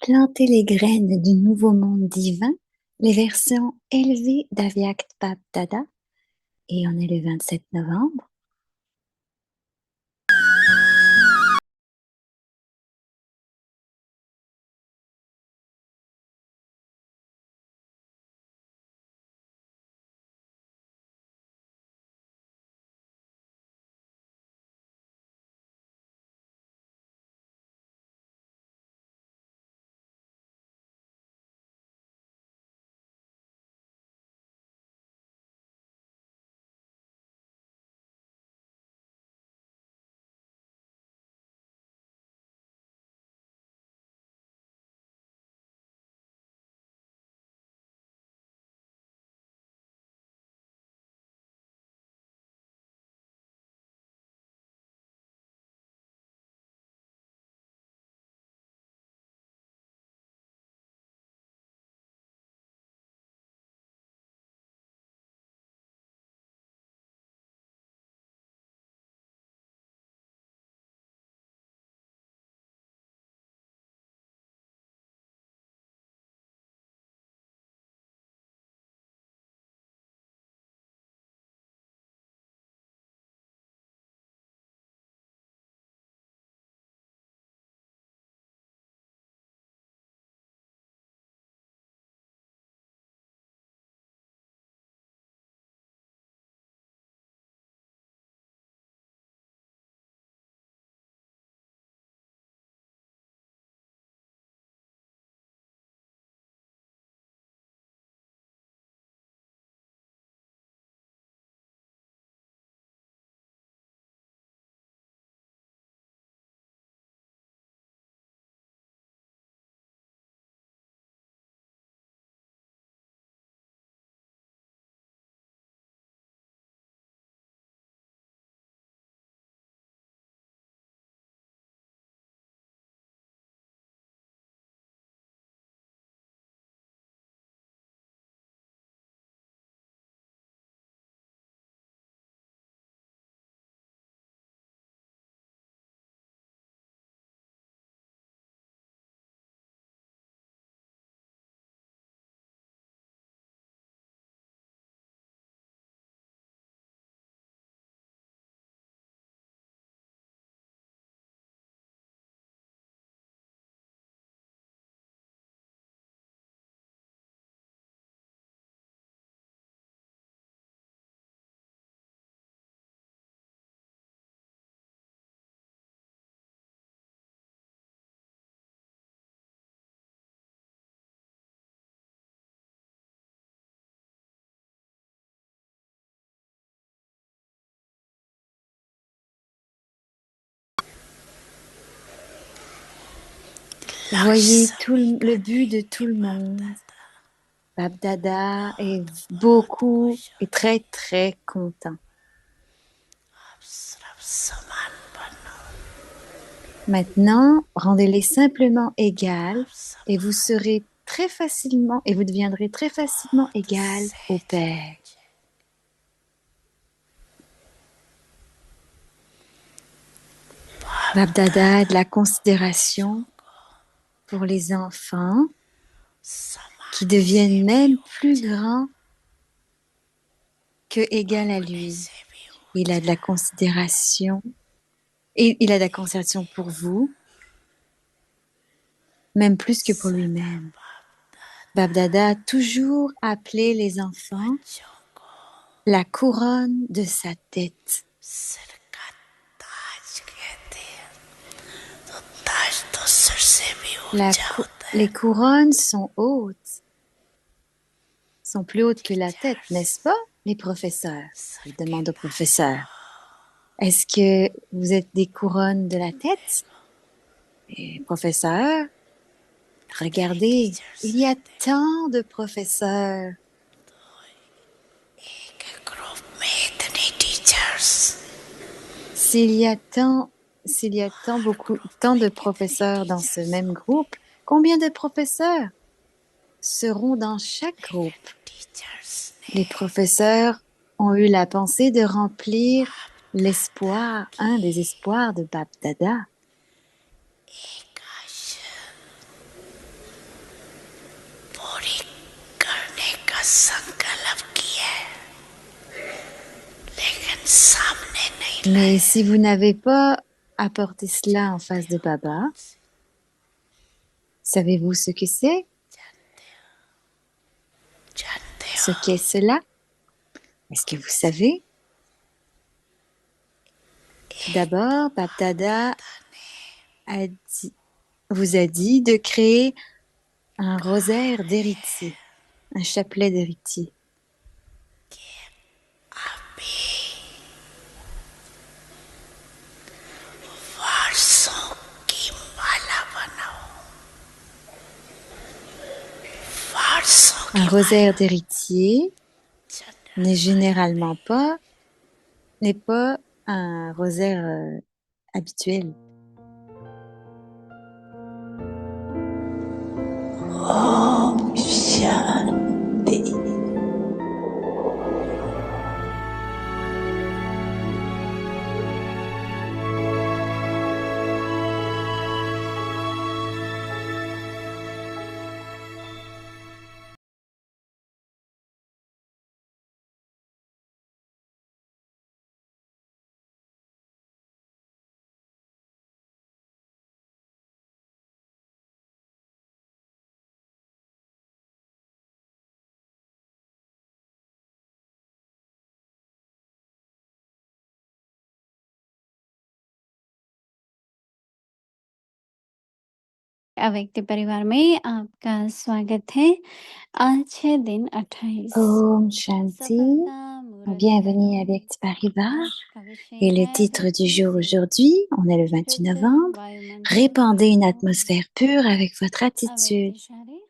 planter les graines du nouveau monde divin, les versions élevées d'Aviakt Bab Dada, et on est le 27 novembre. Voyez le but de tout le monde. Bab Dada est beaucoup et très très content. Maintenant, rendez-les simplement égales et vous serez très facilement et vous deviendrez très facilement égal au Père. Bab Dada a de la considération pour les enfants qui deviennent même plus grands que égal à lui. Il a de la considération et il a de la considération pour vous, même plus que pour lui-même. Bab Dada a toujours appelé les enfants la couronne de sa tête. Les couronnes sont hautes, sont plus hautes que la tête, n'est-ce pas, les professeurs? Je demande aux professeurs. Est-ce que vous êtes des couronnes de la tête? Et professeurs, regardez, il y a tant de professeurs. S'il y a tant de professeurs dans ce même groupe, combien de professeurs seront dans chaque groupe? Les professeurs ont eu la pensée de remplir l'espoir, un des espoirs de Bab Dada. संकल्प किया लेकिन सामने नहीं Mais लाए si vous n'avez pas apporté cela en face de Baba, कौन सी savez-vous ce que c'est? जानते Ce हो qu'est cela? Est-ce que vous savez? Tout d'abord, Bab Dada a dit- vous a dit de créer un rosaire d'héritiers, un chapelet d'héritiers. वर्षों की माला बनाओ वर्षों Un की rosaire माला d'héritiers n'est general généralement pas, n'est pas un rosaire habituel. शांति अव्यक्त परिवार में आपका स्वागत है। आज है दिन 28। Om Shanti, सफलता मूर्त bienvenue à करो। Vecti Parivar. आज का विषय Et le है titre du व्यक्ति jour से aujourd'hui, on est le 28 शुद्ध novembre, वायुमंडल répandez une बनाओ। atmosphère pure avec votre attitude. अव्यक्त इशारे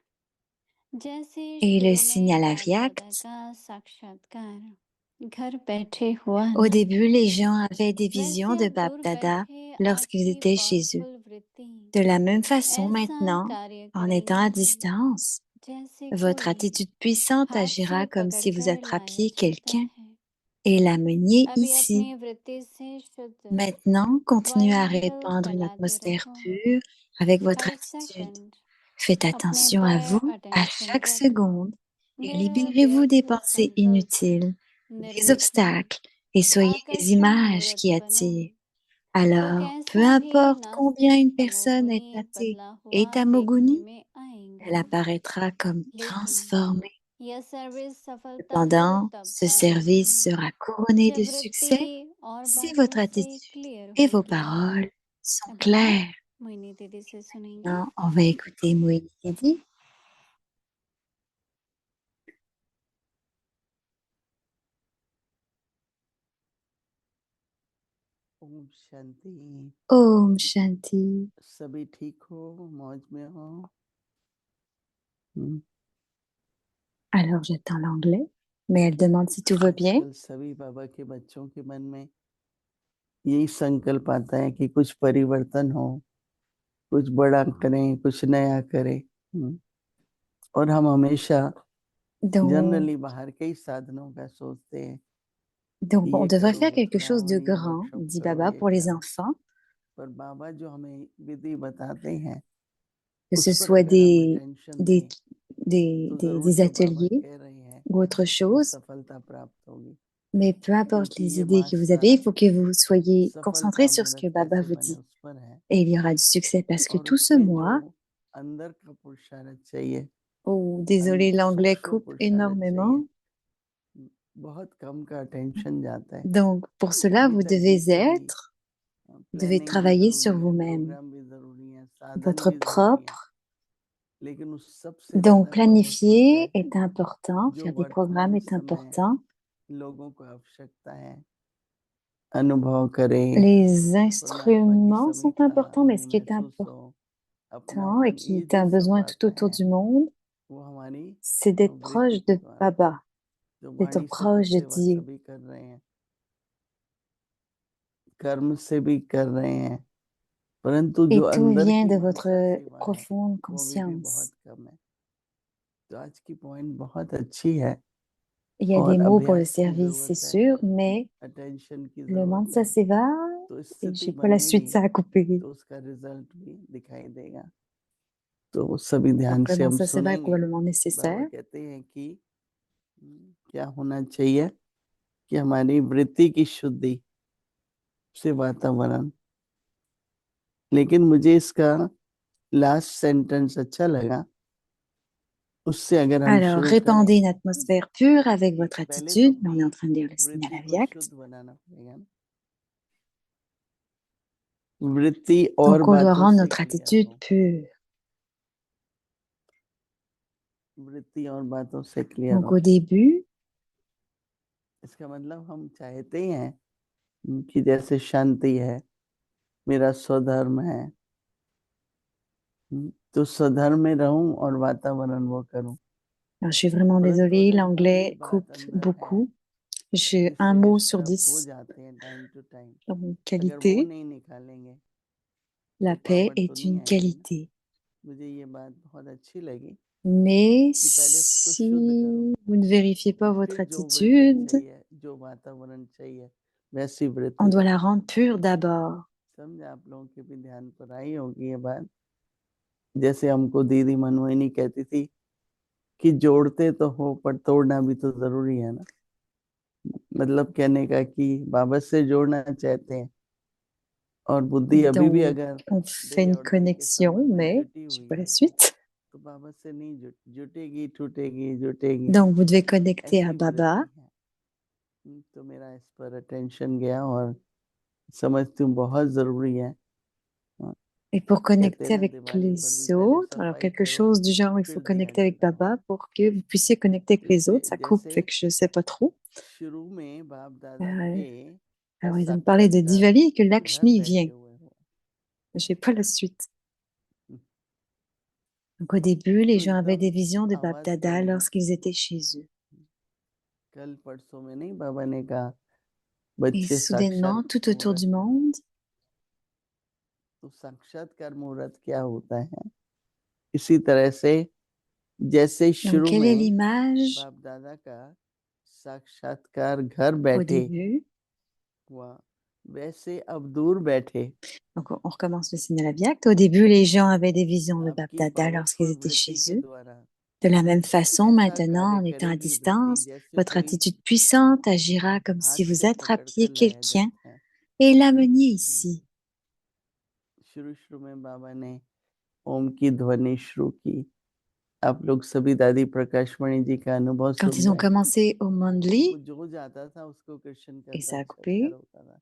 जैसे Et le शुरू में signal बाप दादा aviact, का साक्षात्कार घर बैठे हुआ au ना, début, les gens avaient des visions वैसे de अब Bab दूर Dada बैठे lorsqu'ils आपकी étaient chez eux. पावरफुल वृत्ति De la même façon, ऐसा maintenant, कार्य en étant à करेगी distance, जैसे votre कोई attitude puissante हाथ agira से comme si vous पकड़कर लाया attrapiez जाता quelqu'un है। et l'ameniez अभी ici. अपनी वृत्ति से शुद्ध Maintenant, continuez à वायुमंडल répandre une फैलाते atmosphère रहो। pure avec votre हर attitude. सेकंड Faites अपने attention à पर vous à अटेंशन chaque रखो। seconde et libérez-vous des निरव्यर्थ pensées संकल्प inutiles, des निर्विघ्न obstacles et soyez des आकर्षण images मूर्त qui बनो। attirent. तो Alors, peu कैसा भी importe combien नास्तिक une personne est तमोगुणी athée बदला et हुआ देखने tamoguni, में आएगा, elle apparaîtra comme लेकिन transformée. यह सर्विस सफलता तो Cependant, तब ce पाएगी service sera couronné जब de succès वृत्ति और si बातों votre से attitude क्लियर et vos होगी। paroles sont अभी हम claires. मोहिनी दीदी से सुनेंगे। Maintenant, on va écouter Moïse Teddy. Om Shanti Om Shanti. सभी ठीक हो मौज में हो हम्म, Alors, j'attends l'anglais, mais elle demande si tout va bien. आजकल सभी बाबा के बच्चों के मन में यही संकल्प आता है कि कुछ परिवर्तन हो कुछ बड़ा करें कुछ नया करें और हम हमेशा Donc, जनरली बाहर कई साधनों का सोचते हैं donc, कि on ये devrait करो faire वो quelque chose de कराओ ये grand, वर्कशॉप dit करो Baba, ये pour les करो enfants, पर बाबा जो हमें विधि बताते हैं que उस ce पर soit अगर हम अटेंशन des, दें des, तो des, जरूर des जो बाबा ateliers कह रहे हैं ou autre वो chose, सफलता प्राप्त होगी mais peu importe क्योंकि les ये idées बात que vous avez, सारा il faut que vous soyez concentrés सफलता sur ce que मूर्त Baba कैसे vous बने dit. उस पर है Et il y aura du succès parce que और tout ce उसमें जो mois, अंदर का पुरुषार्थ चाहिए oh, désolé, l'anglais सूक्ष्म coupe पुरुषार्थ énormément. चाहिए बहुत कम का टेंशन जाता है Donc, pour cela, अभी vous तक devez जितने भी être, vous devez प्लानिंग भी travailler sur जरूरी है vous-même, प्रोग्राम भी जरूरी है साधन votre भी जरूरी है propre. लेकिन उस सबसे Donc, ज्यादा पावरफुल planifier है est important, जो faire des programmes वर्तमान est समय important. लोगों को आवश्यकता है अनुभव करें Les परमात्मा की instruments sont समीपता importants, mais उन्हें ce qui est महसूस हो important et अपनापन qui ये est जो un सब besoin tout आता autour है du monde, वो हमारी c'est d'être वृत्ति proche के de द्वारा Baba, जो d'être वाणी से तो proche de सेवा Dieu. सभी कर रहे हैं कर्म से भी कर रहे हैं परंतु जो Et tout अंदर vient की de votre मानसिक सेवा है profonde वो अभी भी conscience. बहुत कम है तो आज की पॉइंट बहुत अच्छी है Il y a des और mots pour le अभ्यास की service, c'est जरूरत है sûr, mais अटेंशन की le monde, जरूरत ça है s'évade तो et je स्थिति sais pas la suite, बनेगी ça a coupé. तो उसका रिजल्ट भी दिखाई देगा तो सभी ध्यान Donc, से vraiment, हम ça s'évade सुनेंगे probablement बाबा nécessaire. कहते हैं कि क्या होना चाहिए कि हमारी वृत्ति की शुद्धि से वातावरण। लेकिन मुझे इसका लास्ट सेंटेंस अच्छा लगा। उससे अगर हम Alors, शुरू répandez करें une atmosphère pure avec कि votre पहले तो attitude. Mais on est en train de lire le signal वृत्ति à को Viact. शुद्ध बनाना पड़ेगा ना, वृत्ति और Donc, on doit बातों rendre से notre क्लियर attitude हो, pure. वृत्ति और बातों से क्लियर Donc, हो। au début, इसका मतलब हम चाहते ही हैं कि जैसे शांति है, मेरा स्वधर्म है, तो स्वधर्म में रहूं और वातावरण वो करूं। alors, je suis vraiment परंतु désolée, अगर कोई l'anglais बात coupe अंदर है beaucoup. J'ai un जिससे mot sur डिस्टर्ब हो 10 जाते हैं time to time, dans mon अगर वो qualité. नहीं निकालेंगे La तो paix पावर तो est नहीं une आएगी ना। qualité. मुझे ये बात बहुत अच्छी लगी Mais कि पहले उसको शुद्ध करो, si vous ne vérifiez pas votre फिर जो वृत्ति attitude, चाहिए, जो वातावरण चाहिए, वैसी on वृत्ति doit la लाओ। rendre pure d'abord. समझा? आप लोगों के भी ध्यान पर आई होगी ये बात। जैसे हमको दीदी मनमोहिनी कहती थी कि जोड़ते तो हो पर तोड़ना भी तो जरूरी है ना। मतलब कहने का कि बाबा से जोड़ना चाहते हैं और बुद्धि अभी भी Donc, अगर on fait देह une और मन के connexion, संबंध में mais जुटी je sais हुई pas la है suite. तो बाबा से नहीं जुटेगी, टूटेगी, जुटेगी, Donc, vous devez connecter à ऐसी Baba. वृत्ति है। तो मेरा इस पर अटेंशन गया और समझती हूँ बहुत जरूरी है। Et pour कहते हैं connecter ना avec दिवाली पर भी les पहले autres, alors सफाई quelque करो chose du genre où il faut फिर दिया connecter avec जलाओ। Baba pour que vous puissiez connecter avec les इसलिए autres. Ça coupe, जैसे fait que je sais pas trop. शुरू में बाप दादा Euh, के का alors, ils ont parlé de साक्षात्कार Diwali et que घर Lakshmi vient. बैठे हुए हो। Je sais pas la suite. Donc, au début, les तो gens avaient एकदम des visions de Bab आवाज Dada बनी। lorsqu'ils étaient chez eux. कल परसों में नहीं बाबा ने कहा Et बच्चे साक्षात soudainement, tout autour मुहूर्त du में। monde, तो साक्षात्कार मुहूर्त क्या होता है? इसी तरह से जैसे donc शुरू quelle est में l'image बाप दादा का साक्षात्कार घर au बैठे début? हुआ, वैसे अब दूर बैठे Donc, on recommence le signal à Viact. Au début, les gens avaient des visions de Bab आपकी Dada lorsqu'ils powerful étaient chez वृत्ति के eux. द्वारा De la même façon, ऐसा maintenant, कार्य en étant à करेगी वृत्ति distance, जैसे votre कोई attitude puissante agira comme हाथ si vous से attrapiez पकड़कर लाया quelqu'un जाता है। et l'ameniez ici. शुरू शुरू में बाबा ने ओम की ध्वनि शुरू की। आप लोग सभी दादी प्रकाशमणि जी का अनुभव Quand सुन ils ont रहे हैं। commencé au वो Mandli, जो जाता था उसको कृष्ण का et ça a साक्षात्कार coupé, होता था।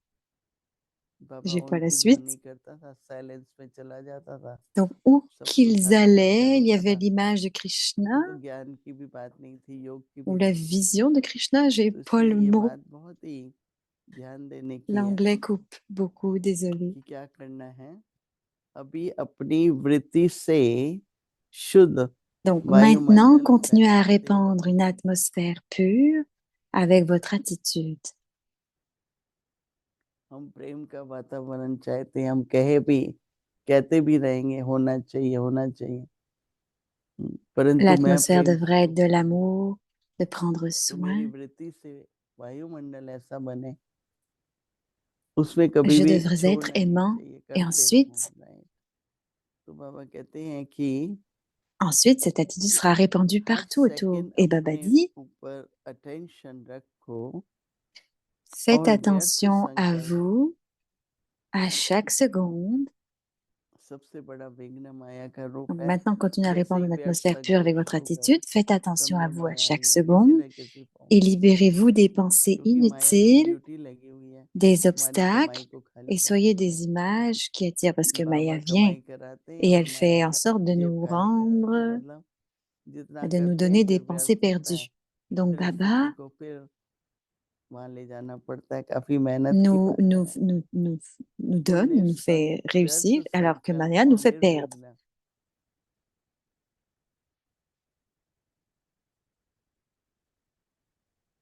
बाबा j'ai pas la उनकी ध्वनि suite. करता था, साइलेंस में चला जाता था, Donc, où सबको qu'ils साक्षात्कार allaient, il y होता avait था। l'image de Krishna ये तो ज्ञान की भी बात नहीं थी, योग की ou भी la नहीं थी। vision de Krishna, j'ai तो pas le इसलिए ये mot. बात बहुत ही ध्यान देने की है L'anglais coupe beaucoup, désolé. कि क्या करना है। अभी अपनी वृत्ति से शुद्ध Donc maintenant, वायुमंडल continuez à फैलाते répandre रहो। une atmosphère pure avec votre attitude. हम प्रेम का वातावरण चाहते हैं, हम कहते भी रहेंगे होना चाहिए, होना चाहिए। परंतु मैं L'atmosphère प्रेम से devrait être हूँ de l'amour, de prendre तो मेरी soin. वृत्ति से वायुमंडल ऐसा बने, उसमें कभी Je भी devrais être छोड़ना नहीं aimant. चाहिए, Et करते रहो। ensuite, right. तो बाबा कहते हैं कि ensuite, cette attitude sera répandue हर partout autour. Second Et Baba अपने dit, ऊपर अटेंशन रखो faites और व्यर्थ attention à संकल्प। vous à chaque seconde. सबसे बड़ा विघ्न माया का रूप Donc है। maintenant, continuez à जैसे répandre ही une व्यर्थ atmosphère pure संकल्प avec votre शुरू करो, attitude. Faites attention à समझो vous à माया chaque आई है किसी seconde न किसी फॉर्म et में, libérez-vous des pensées क्योंकि माया की inutiles, ड्यूटी लगी हुई है des हमारी कमाई obstacles को खाली et soyez करने में। des images qui attirent parce que Maya बाबा vient कमाई कराते हैं et और elle माया fait en का sorte de जेब nous खाली कराते हैं। rendre, मतलब जितना de nous करते हैं donner des फिर pensées व्यर्थ होता है, perdues. Donc फिर स्थिति Baba को फिर वहां ले जाना पड़ता है, काफी मेहनत की nous, बात nous, है। nous, nous, nous तो donne, nous fait व्यर्थ réussir alors que संकल्प Maya और nous fait perdre.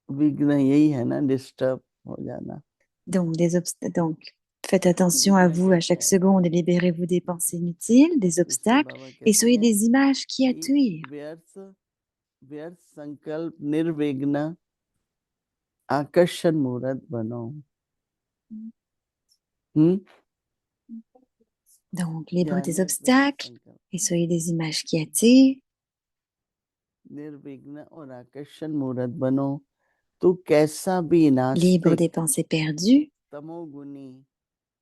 निर्विघ्न विघ्न यही है ना, डिस्टर्ब हो जाना। Donc faites attention à विघ्न vous क्या à chaque है? seconde et libérez-vous des pensées inutiles, des इसलिए obstacles बाबा et कहते soyez हैं des images qui कि attirent. व्यर्थ व्यर्थ संकल्प निर्विघ्न आकर्षण मूर्त बनो। हम्म Donc libre ध्यान des में व्यर्थ obstacles संकल्प, et soyez des images qui attirent. निर्विघ्न और आकर्षण मूर्त बनो, तो कैसा भी libre des नास्तिक pensées perdues, तमोगुनी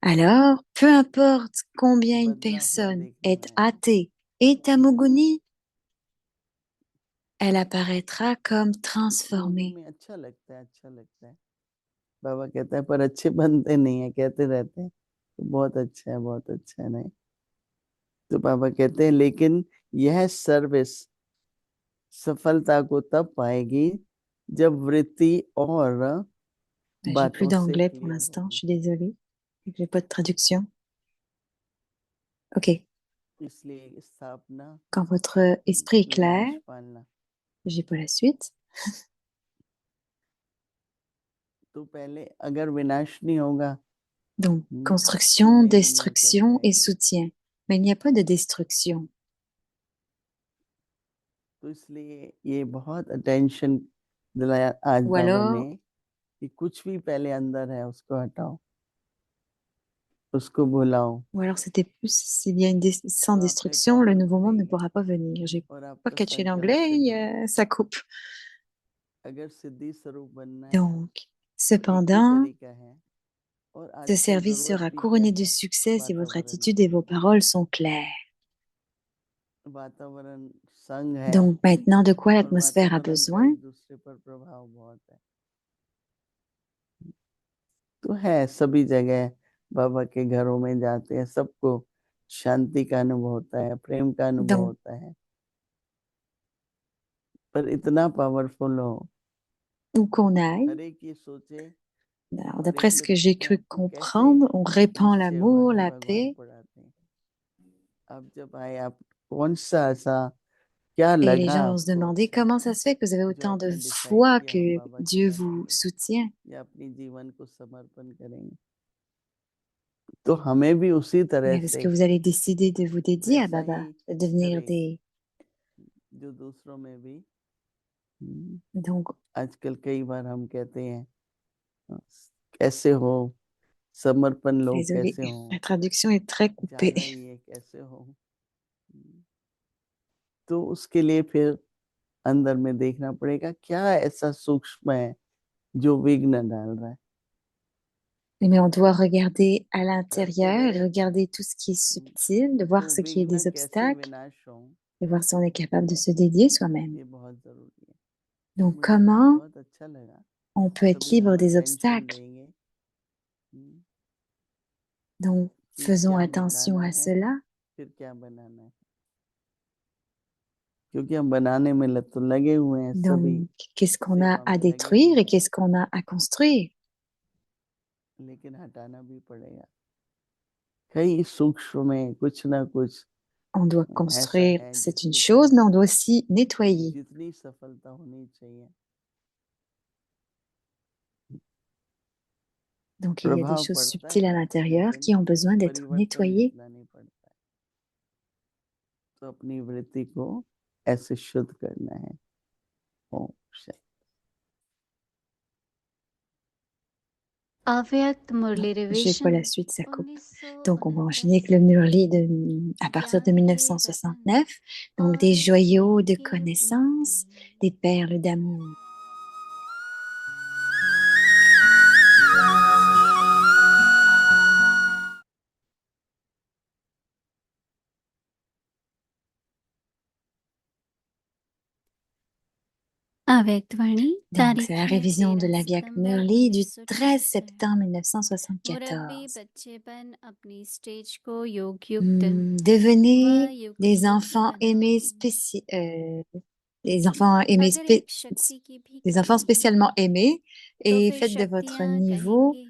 alors peu importe combien une बदला हुआ personne देखने est में आएगा। athée et tamoguni, elle apparaîtra comme लोगों transformée. में अच्छा लगता है, अच्छा लगता है, बाबा कहता है, पर अच्छे बनते नहीं है, कहते रहते हैं तो बहुत अच्छा है, बहुत अच्छा है, नहीं तो बाबा कहते हैं लेकिन यह सर्विस सफलता को तब पाएगी जब वृत्ति और J'ai plus बातों से d'anglais pour clear l'instant, je होगी। suis désolée. J'ai pas de traduction. Ok. इसलिए स्थापना Quand votre esprit est clair, विनाश पालना। j'ai pas la suite. तो पहले अगर विनाश नहीं होगा Donc, तो construction, नई दुनिया कैसे destruction et आएगी। soutien. Mais il n'y a pas de destruction. तो इसलिए ये बहुत अटेंशन दिलाया आज Ou बाबा alors, ने कि कुछ भी पहले अंदर है उसको हटाओ, उसको भुलाओ ou alors c'était plus, s'il y a une sans तो आपने destruction, le power nouveau monde ne बढ़ेगी pourra pas venir. J'ai और pas आपका catché संकल्प l'anglais, सिद्ध होगा। ça coupe. अगर सिद्धि स्वरूप बनना है Donc, तो एक ही cependant, तरीका है और ce आजकल service जरूरत sera भी क्या couronné de है, succès si votre वातावरण attitude की। et vos paroles sont claires. वातावरण संग है Donc maintenant, de quoi और l'atmosphère a वातावरण का besoin? एक दूसरे पर प्रभाव बहुत है। तो है सभी जगह, बाबा के घरों में जाते हैं, सबको शांति का अनुभव होता है, प्रेम का अनुभव Donc, होता है, पर इतना पावरफुल हो où qu'on aille, हर एक ये सोचे alors, हर d'après एक ce que व्यक्ति j'ai को cru हमको कैसे comprendre, on répand निश्चय हुआ l'amour, है, la भगवान paix, पढ़ाते हैं। आप जब आए, आप कौन सा ऐसा क्या et les लगा gens vont se आपको demander अच्छा comment ça se fait que vous avez जो autant de आपने डिसाइड foi किया हम que बाबा के Dieu vous करेंगे soutient. या अपनी जीवन को समर्पण करेंगे, तो हमें भी उसी तरह Mais parce से que vous allez décider de vous dédier à वैसा Baba, ही de devenir करे des... जो दूसरों में भी। Donc, आजकल कई बार हम कहते हैं कैसे हो, समर्पण लो, désolée, कैसे हो, la traduction est très coupée. जाना ही है, कैसे हो। तो उसके लिए फिर अंदर में देखना पड़ेगा क्या ऐसा सूक्ष्म है जो विघ्न डाल रहा है। Mais on doit regarder à करते l'intérieur, रहे regarder tout ce qui est subtil, de voir तो ce qui est विघ्न des कैसे obstacles विनाश हो, et voir si on est capable de se dédier soi-même. ये बहुत जरूरी है। Donc, मुझे comment बहुत अच्छा लगा, on peut être सभी libre हम des अटेंशन obstacles? देंगे Donc, कि faisons क्या attention मिटाना à है, cela. फिर क्या बनाना है, क्योंकि हम बनाने में तो लगे हुए हैं, सभी Donc, qu'est-ce qu'on a सेवा à में लगे détruire हुए et हैं, qu'est-ce qu'on a à construire? लेकिन हटाना भी पड़ेगा। कई सूक्ष्म में कुछ ना कुछ On doit ऐसा construire, है c'est une जिसके chose, mais कारण on doit aussi nettoyer. जितनी सफलता होनी चाहिए Donc, il y a des प्रभाव choses पड़ता subtiles à है, l'intérieur लेकिन qui ont besoin d'être परिवर्तन nettoyées. इतना नहीं पड़ता है। तो अपनी वृत्ति को ऐसे शुद्ध करना है। ओम शांति। अव्यक्त मुरली J'ai pas revision la suite, ça coupe. Donc, on va 1969 enchaîner avec le Murli à partir de ज्ञान के रतन 1969. Donc, des और joyaux प्रेम de की मोती connaissances, des perles d'amour. अव्यक्त वाणी Donc, c'est तारीख la है révision de 13 la Vyak सितंबर Murli du 13 1974। septembre मुरब्बी 1974. बच्चेपन अपनी स्टेज को योग युक्त व Devenez युक्त des युक्त enfants aimés बनाओ। des enfants aimés अगर एक शक्ति की भी des enfants कमी है spécialement aimés तो et फिर faites de votre शक्तियाँ niveau कहेंगे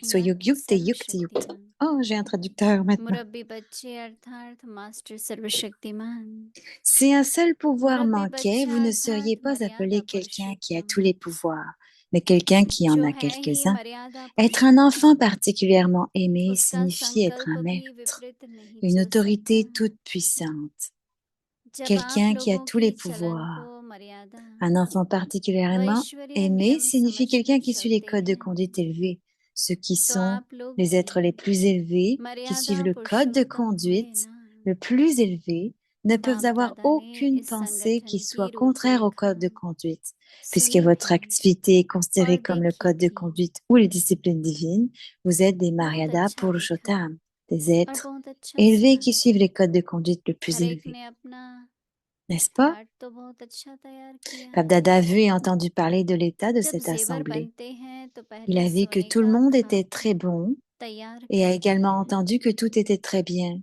soit नख yukt et yukti yukt. सर्वशक्तिमान। Oh, j'ai un traducteur maintenant. मुरब्बी बच्चे अर्थात मास्टर सर्वशक्तिमान। Si un seul pouvoir मुरब्बी manquait, बच्चा vous ne seriez अर्थात pas मर्यादा appelé quelqu'un qui a Purushottam tous les pouvoirs, mais quelqu'un qui en जो a है ही quelques-uns. मर्यादा Être un enfant पुरुषोत्तम particulièrement aimé उसका signifie être संकल्प un भी maître, विपरीत नहीं une चल सकता। autorité toute puissante, जब आप quelqu'un qui a लोगों tous के les चलन pouvoirs. को मर्यादा Un enfant व particulièrement ईश्वरीय aimé नियम signifie quelqu'un समझकर qui suit les चलते codes de हैं conduite élevés, ceux qui तो sont आप लोग les भी êtres les plus élevés, qui मर्यादा suivent le code de पुरुषोत्तम हुए conduite ना। le plus élevé, ne peuvent avoir aucune pensée qui soit contraire au code de conduite, puisque votre activité est considérée comme le code de conduite ou les disciplines divines. Vous êtes des Maryada Purushottam, des êtres élevés qui suivent les codes de conduite le plus élevés. N'est-ce pas? Babdada a vu et entendu parler de l'état de cette assemblée. Il a vu que tout le monde était très bon et a également entendu que tout était très bien.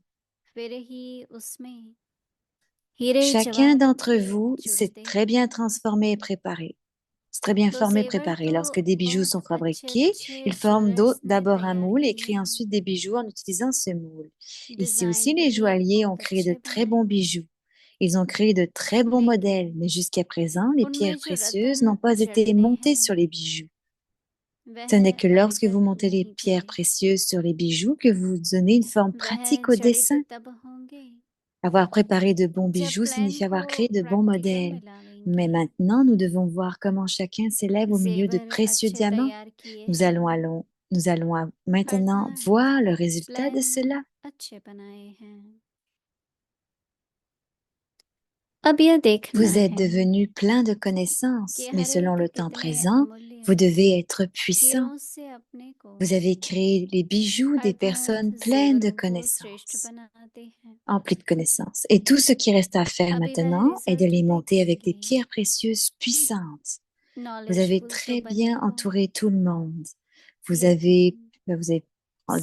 Chacun d'entre vous s'est très bien transformé et préparé. C'est très bien formé et préparé. Lorsque des bijoux sont fabriqués, ils forment d'abord un moule et créent ensuite des bijoux en utilisant ce moule. Ici aussi, les joailliers ont créé de très bons bijoux. Ils ont créé de très bons modèles, mais jusqu'à présent, les pierres précieuses n'ont pas été montées sur les bijoux. Ce n'est que lorsque vous montez les pierres précieuses sur les bijoux que vous donnez une forme pratique au dessin. Avoir préparé de bons bijoux signifie avoir créé de bons modèles. Mais maintenant, nous devons voir comment chacun s'élève au milieu de précieux diamants. Nous allons maintenant voir le résultat de cela. Vous êtes devenu plein de connaissances, mais selon le temps présent, vous devez être puissant. Vous avez créé les bijoux des personnes pleines de connaissances, emplies de connaissances. Et tout ce qui reste à faire maintenant est de les monter avec des pierres précieuses puissantes. Vous avez très bien entouré tout le monde. Vous avez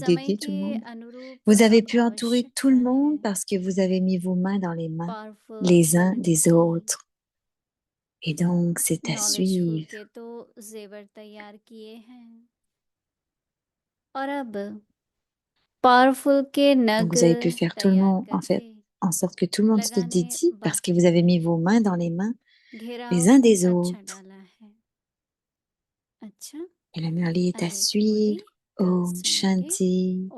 dédié tout le monde. Vous avez pu entourer tout le monde parce que vous avez mis vos mains dans les mains les uns des autres. Et donc, c'est à suivre. Donc, vous avez pu faire tout le monde, en fait, en sorte que tout le monde se dédie parce que vous avez mis vos mains dans les mains les uns des autres. Et la Murli est à suivre. Om Shanti.